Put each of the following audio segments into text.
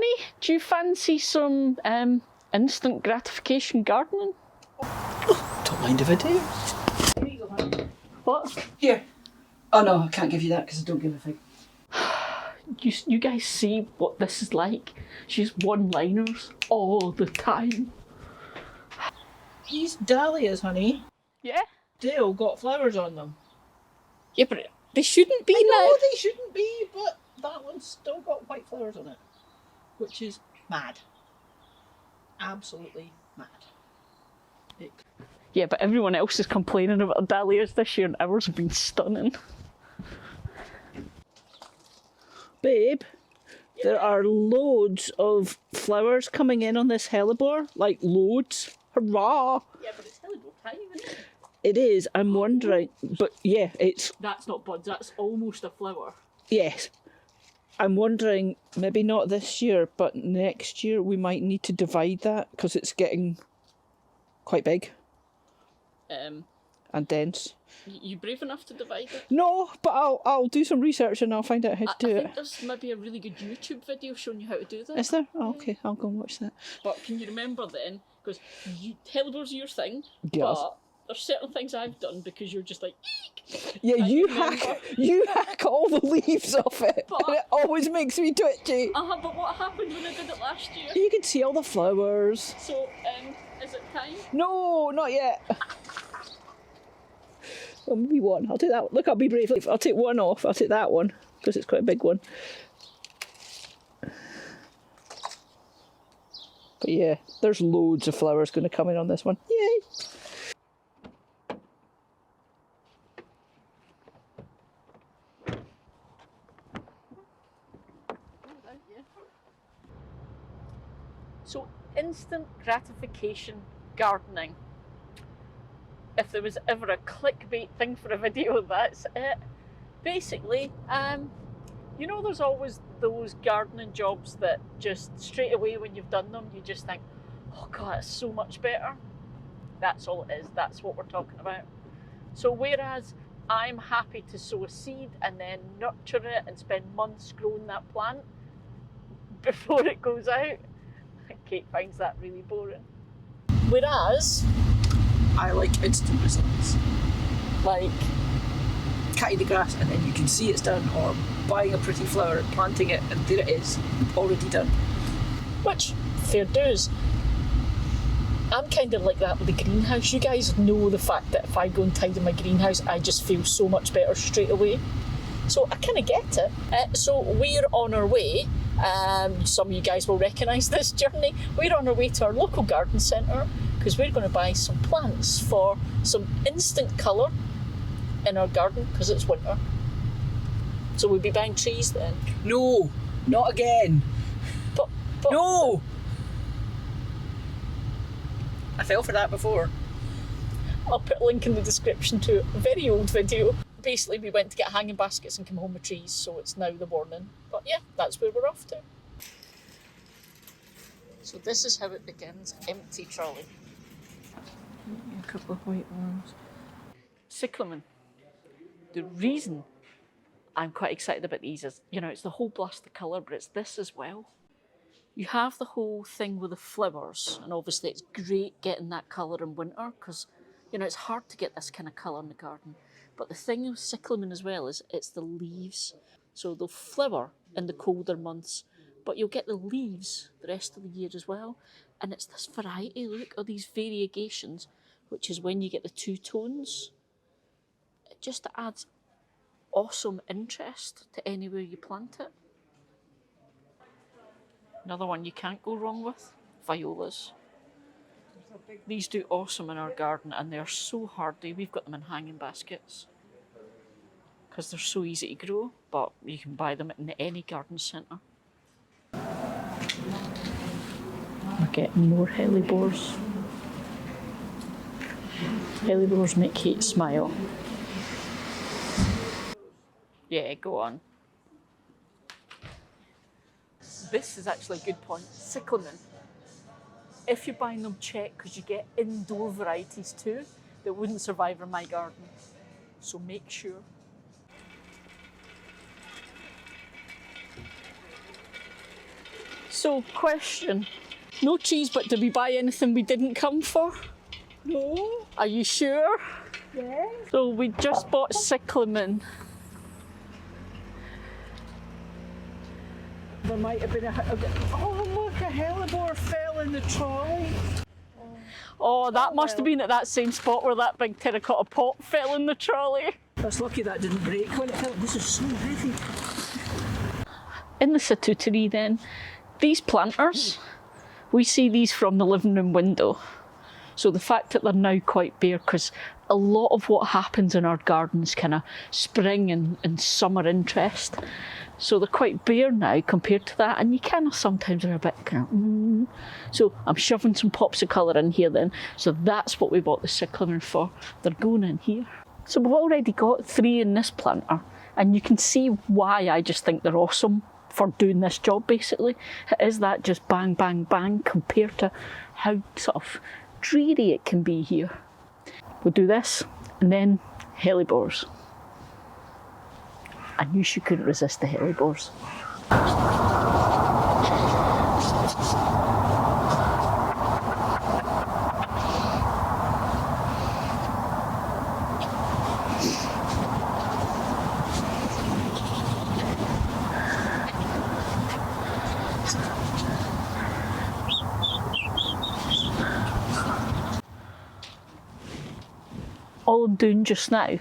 Honey, do you fancy some instant gratification gardening? Don't mind if I do. Here you go, honey. What? Here. Oh no, I can't give you that because I don't give a fig. You guys see what this is like? She's one-liners all the time. These dahlias, honey, Yeah? still got flowers on them. Yeah, but they shouldn't be I know now. they shouldn't be, but that one's still got white flowers on it, which is mad. Absolutely mad. Yeah, but everyone else is complaining about dahlias this year and ours have been stunning. Babe, there are loads of flowers coming in on this hellebore. Like, loads. Hurrah! Yeah, but it's Hellebore time, isn't it? It is. I'm wondering, but yeah, it's... That's not buds, that's almost a flower. Yes. I'm wondering, maybe not this year, but next year we might need to divide that because it's getting quite big and dense. You brave enough to divide it? No, but I'll do some research and I'll find out how to do I it. think there's maybe a really good YouTube video showing you how to do that. Is there? Oh, okay, I'll go and watch that. But can you remember then, because Hellebore's your thing, Yes. but there's certain things I've done because you're just like, eek! Yeah, you remember. hack all the leaves off it, But- and it always makes me twitchy. But what happened when I did it last year? You can see all the flowers. So, is it time? No, not yet. Well, maybe one. I'll take that one. Look, I'll be brave. I'll take one off. I'll take that one because it's quite a big one. But yeah, there's loads of flowers going to come in on this one. Yay! So, instant gratification gardening. If there was ever a clickbait thing for a video, that's it. Basically, you know, there's always those gardening jobs that just straight away when you've done them, you just think, oh God, it's so much better. That's all it is. That's what we're talking about. So whereas I'm happy to sow a seed and then nurture it and spend months growing that plant before it goes out, Kate finds that really boring. Whereas I like instant results. like Cutting the grass and then you can see it's done, or buying a pretty flower and planting it and there it is, already done. which fair dues. I'm kind of like that with the greenhouse. You guys know the fact that if I go and tidy my greenhouse, I just feel so much better straight away. So I kind of get it. So we're on our way. Some of you guys will recognise this journey. We're on our way to our local garden centre because we're going to buy some plants for some instant colour in our garden because it's winter. So we'll be buying trees then. No, not again. But No! I fell for that before. I'll put a link in the description to a very old video. Basically, we went to get hanging baskets and come home with trees, so it's now the morning. But yeah, that's where we're off to. So this is how it begins, empty trolley. A couple of white ones. Cyclamen. The reason I'm quite excited about these is, you know, it's the whole blast of colour, but it's this as well. You have the whole thing with the flowers, and obviously it's great getting that colour in winter because, you know, it's hard to get this kind of colour in the garden. But the thing with cyclamen as well is it's the leaves. So they'll flower in the colder months, but you'll get the leaves the rest of the year as well. And it's this variety, look, of these variegations, which is when you get the two tones. It just adds awesome interest to anywhere you plant it. Another one you can't go wrong with, violas. These do awesome in our garden and they're so hardy. We've got them in hanging baskets because they're so easy to grow, but you can buy them in any garden centre. We're getting more hellebores. Hellebores make Kate smile. Yeah, go on. This is actually a good point. Cyclamen. If you're buying them, check, because you get indoor varieties too that wouldn't survive in my garden. So make sure. So, question. No cheese, but did we buy anything we didn't come for? No. Are you sure? Yes. So we just bought cyclamen. There might have been oh look, a hellebore fell in the trolley. Oh, that must have been at that same spot where that big terracotta pot fell in the trolley. That's lucky that didn't break when it fell. This is so heavy. In the situtery then, these planters, we see these from the living room window. So the fact that they're now quite bare, because a lot of what happens in our gardens kind of spring and summer interest. So they're quite bare now compared to that, and you kind of sometimes are a bit kind of, So I'm shoving some pops of colour in here then. So that's what we bought the cyclamen for. They're going in here. So we've already got 3 in this planter, and you can see why I just think they're awesome for doing this job basically. It is that just bang, bang, bang compared to how sort of dreary it can be here. We'll do this, and then hellebores. I knew she couldn't resist the hellebores. All I'm doing just now,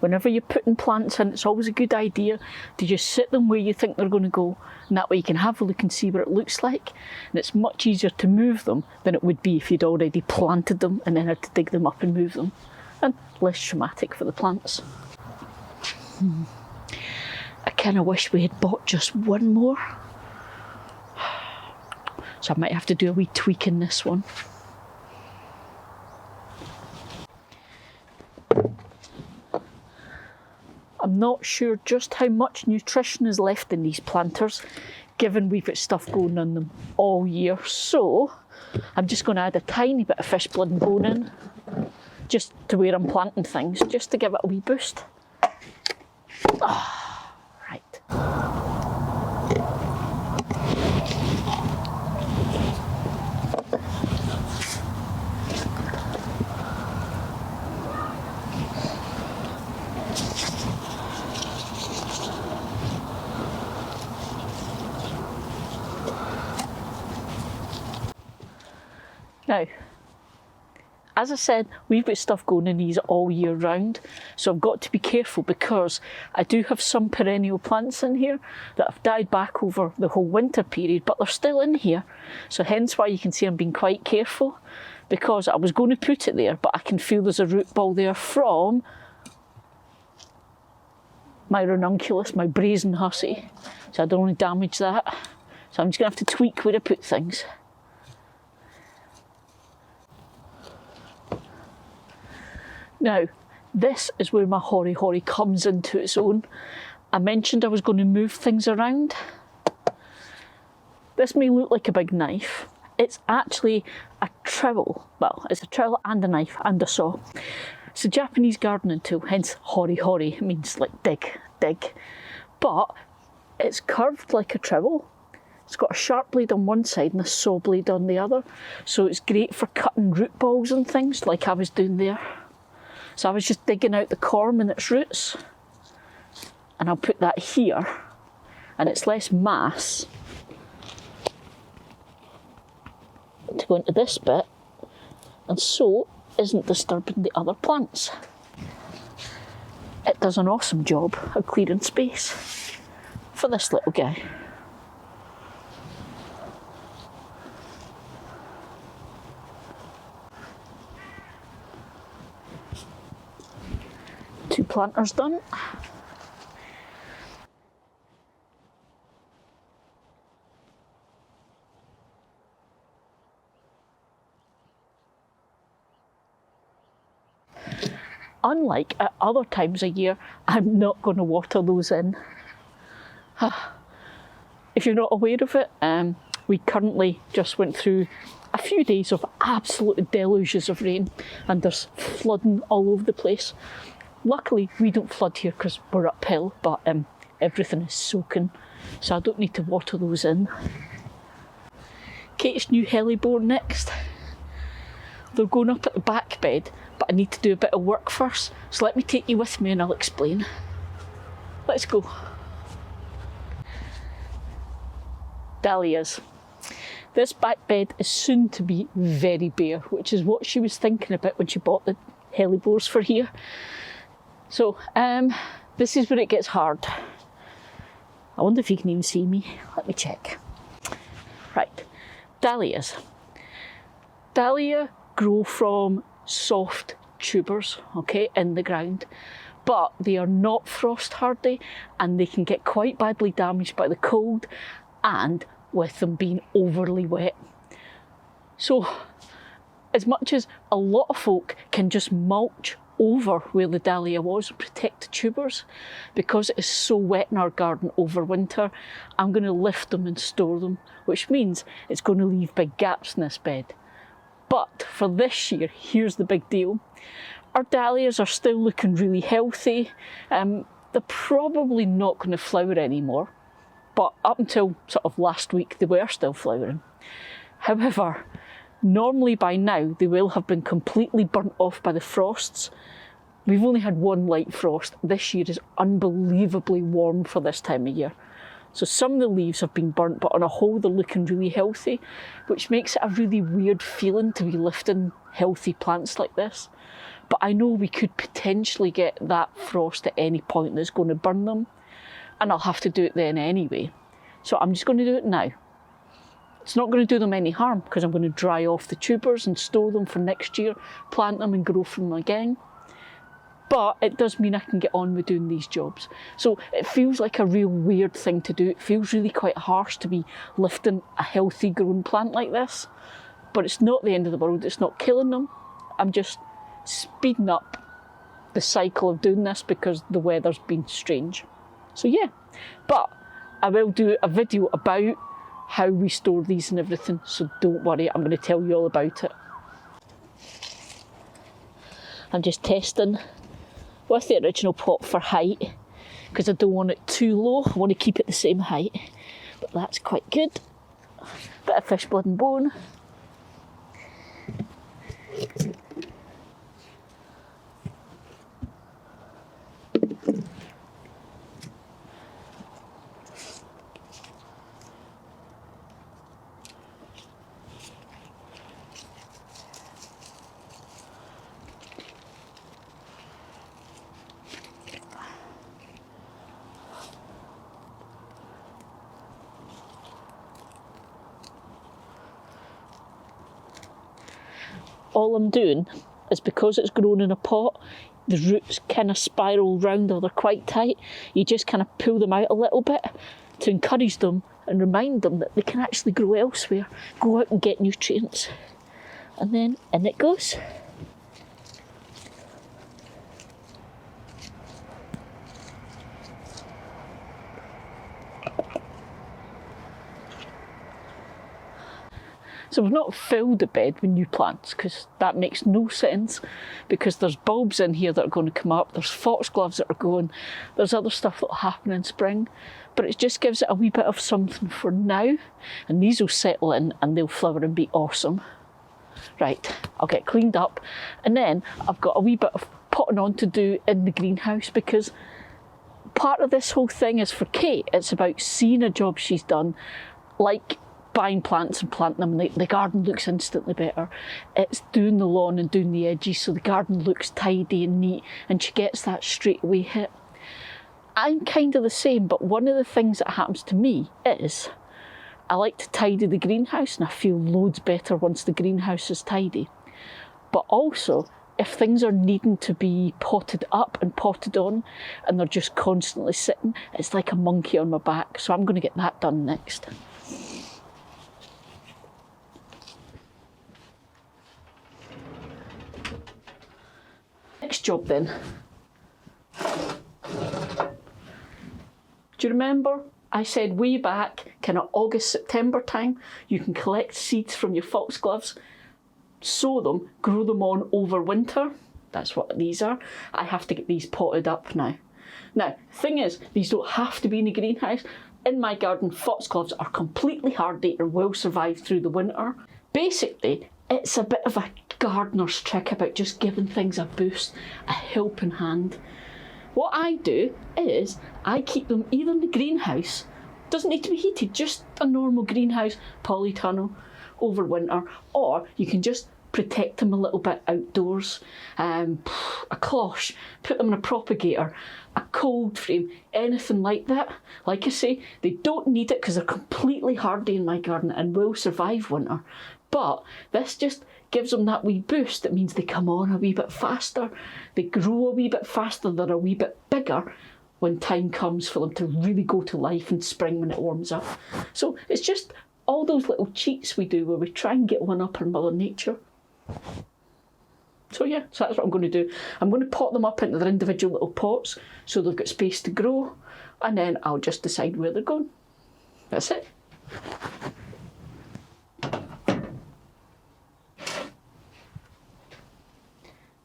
whenever you're putting plants in, it's always a good idea to just sit them where you think they're going to go, and that way you can have a look and see what it looks like, and it's much easier to move them than it would be if you'd already planted them and then had to dig them up and move them, and less traumatic for the plants. I kind of wish we had bought just one more, so I might have to do a wee tweak in this one. I'm not sure just how much nutrition is left in these planters, given we've got stuff going on them all year. So I'm just going to add a tiny bit of fish blood and bone in, just to where I'm planting things, just to give it a wee boost. Right. Now, as I said, we've got stuff going in these all year round, so I've got to be careful because I do have some perennial plants in here that have died back over the whole winter period, but they're still in here. So hence why you can see I'm being quite careful, because I was going to put it there, but I can feel there's a root ball there from my ranunculus, my brazen hussy, so I don't want to damage that. So I'm just going to have to tweak where I put things. Now, this is where my hory comes into its own. I mentioned I was going to move things around. This may look like a big knife. It's actually a trowel. Well, it's a trowel and a knife and a saw. It's a Japanese gardening tool, hence hory. It means like dig. But it's curved like a trowel. It's got a sharp blade on one side and a saw blade on the other. So it's great for cutting root balls and things like I was doing there. So I was just digging out the corm and its roots, and I'll put that here, and it's less mass to go into this bit, and so isn't disturbing the other plants. It does an awesome job of clearing space for this little guy. Two planters done. Unlike at other times of year, I'm not going to water those in. If you're not aware of it, we currently just went through a few days of absolute deluges of rain, and there's flooding all over the place. Luckily, we don't flood here because we're uphill, but everything is soaking, so I don't need to water those in. Kate's new Hellebore next. They're going up at the back bed, but I need to do a bit of work first. So let me take you with me and I'll explain. Let's go. Dahlias. This back bed is soon to be very bare, which is what she was thinking about when she bought the Hellebores for here. So this is where it gets hard. I wonder if you can even see me. Let me check. Right, dahlias. Dahlia grow from soft tubers, okay, in the ground, but they are not frost hardy and they can get quite badly damaged by the cold and with them being overly wet. So as much as a lot of folk can just mulch over where the dahlia was and protect the tubers, because it is so wet in our garden over winter, I'm going to lift them and store them, which means it's going to leave big gaps in this bed. But for this year, here's the big deal. Our dahlias are still looking really healthy. They're probably not going to flower anymore, but up until sort of last week, they were still flowering. However, normally by now, they will have been completely burnt off by the frosts. We've only had one light frost. This year is unbelievably warm for this time of year. So some of the leaves have been burnt, but on a whole they're looking really healthy, which makes it a really weird feeling to be lifting healthy plants like this. But I know we could potentially get that frost at any point that's going to burn them, and I'll have to do it then anyway. So I'm just going to do it now. It's not going to do them any harm because I'm going to dry off the tubers and store them for next year, plant them and grow from them again. But it does mean I can get on with doing these jobs. So it feels like a real weird thing to do. It feels really quite harsh to be lifting a healthy grown plant like this. But it's not the end of the world. It's not killing them. I'm just speeding up the cycle of doing this because the weather's been strange. So yeah, but I will do a video about how we store these and everything. So don't worry, I'm going to tell you all about it. I'm just testing with the original pot for height because I don't want it too low. I want to keep it the same height, but that's quite good. Bit of fish blood and bone. All I'm doing is because it's grown in a pot, the roots kind of spiral round or they're quite tight. You just kind of pull them out a little bit to encourage them and remind them that they can actually grow elsewhere, go out and get nutrients. And then in it goes. So we've not filled the bed with new plants because that makes no sense, because there's bulbs in here that are going to come up, there's foxgloves that are going, there's other stuff that will happen in spring, but it just gives it a wee bit of something for now, and these will settle in and they'll flower and be awesome. Right, I'll get cleaned up, and then I've got a wee bit of potting on to do in the greenhouse, because part of this whole thing is for Kate. It's about seeing a job she's done, like buying plants and planting them, and the garden looks instantly better. It's doing the lawn and doing the edges so the garden looks tidy and neat, and she gets that straight away hit. I'm kind of the same, but one of the things that happens to me is I like to tidy the greenhouse, and I feel loads better once the greenhouse is tidy. But also, if things are needing to be potted up and potted on and they're just constantly sitting, it's like a monkey on my back. So I'm going to get that done next. Next job then. Do you remember I said way back, kind of August, September time, you can collect seeds from your foxgloves, sow them, grow them on over winter? That's what these are. I have to get these potted up now. Now, the thing is, these don't have to be in the greenhouse. In my garden, foxgloves are completely hardy and will survive through the winter. Basically, it's a bit of a gardener's trick about just giving things a boost, a helping hand. What I do is I keep them either in the greenhouse, doesn't need to be heated, just a normal greenhouse, polytunnel, over winter, or you can just protect them a little bit outdoors. A cloche, put them in a propagator, a cold frame, anything like that. Like I say, they don't need it because they're completely hardy in my garden and will survive winter. But this just gives them that wee boost. It means they come on a wee bit faster, they grow a wee bit faster, they're a wee bit bigger when time comes for them to really go to life in spring when it warms up. So it's just all those little cheats we do where we try and get one up on Mother Nature. So yeah, so that's what I'm going to do. I'm going to pot them up into their individual little pots so they've got space to grow, and then I'll just decide where they're going. That's it.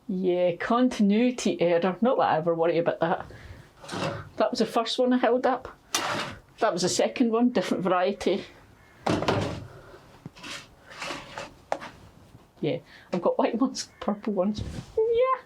Yeah, continuity error. Not that I ever worry about that. That was the first one I held up. That was the second one, different variety. Yeah, I've got white ones, purple ones. Yeah.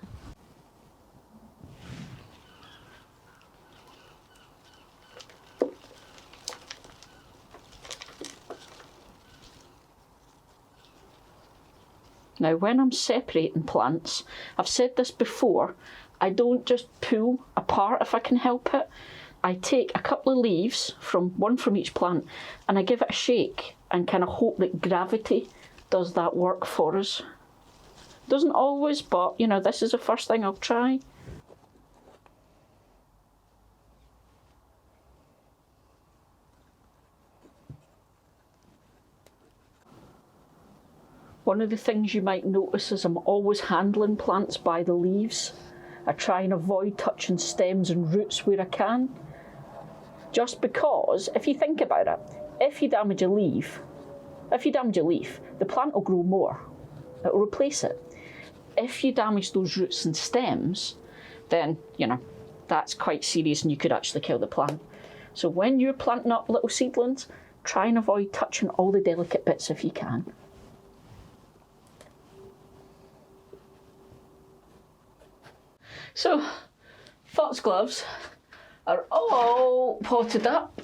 Now, when I'm separating plants, I've said this before, I don't just pull apart if I can help it. I take a couple of leaves, one from each plant, and I give it a shake and kind of hope that gravity does that work for us. Doesn't always, but you know, this is the first thing I'll try. One of the things you might notice is I'm always handling plants by the leaves. I try and avoid touching stems and roots where I can. Just because, if you think about it, if you damage a leaf, the plant will grow more. It will replace it. If you damage those roots and stems, then, you know, that's quite serious and you could actually kill the plant. So when you're planting up little seedlings, try and avoid touching all the delicate bits if you can. So, foxgloves are all potted up.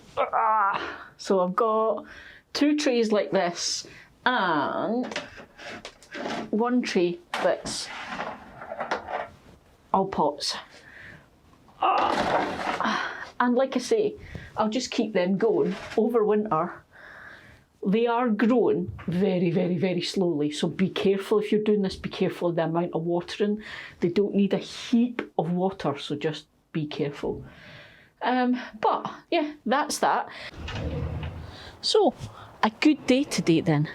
So I've got 2 trays like this and 1 tray that's all pots. And like I say, I'll just keep them going over winter. They are growing very, very, very slowly. So be careful if you're doing this, be careful of the amount of watering. They don't need a heap of water, so just be careful. But yeah, that's that. So, a good day today then.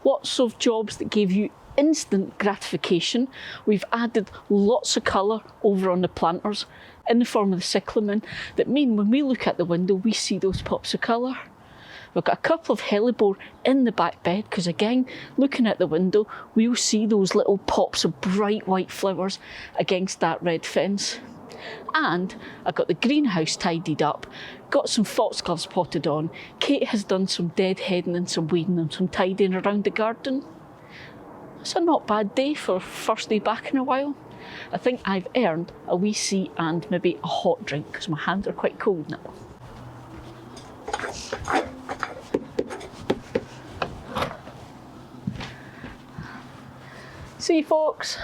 Lots of jobs that gave you instant gratification. We've added lots of colour over on the planters in the form of the cyclamen that mean when we look at the window we see those pops of colour. We've got a couple of Hellebore in the back bed because again, looking at the window, we'll see those little pops of bright white flowers against that red fence. And I've got the greenhouse tidied up, got some foxgloves potted on. Kate has done some deadheading and some weeding and some tidying around the garden. It's a not bad day for first day back in a while. I think I've earned a wee sea and maybe a hot drink because my hands are quite cold now. See you folks.